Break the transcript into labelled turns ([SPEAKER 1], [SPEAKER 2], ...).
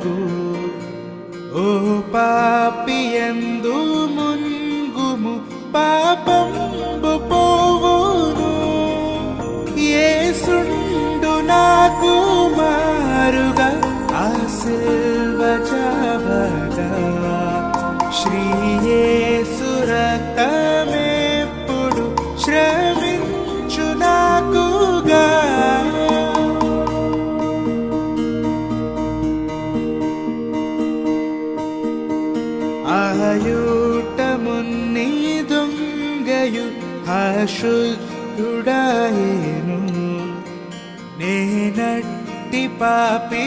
[SPEAKER 1] తొలగు. ఓ పాపియందు మున్గుము, పాపంబు పోవును. యేసుండు నాకు మారుగా, ఆ సిల్వ జావగా. శ్రీ యేసు రక్తమెప్పుడు శ్రమించు నాకుగా. ఆయుటమున్ని దొంగయు అశుద్ధుడాయెను. నేనట్టి పాపి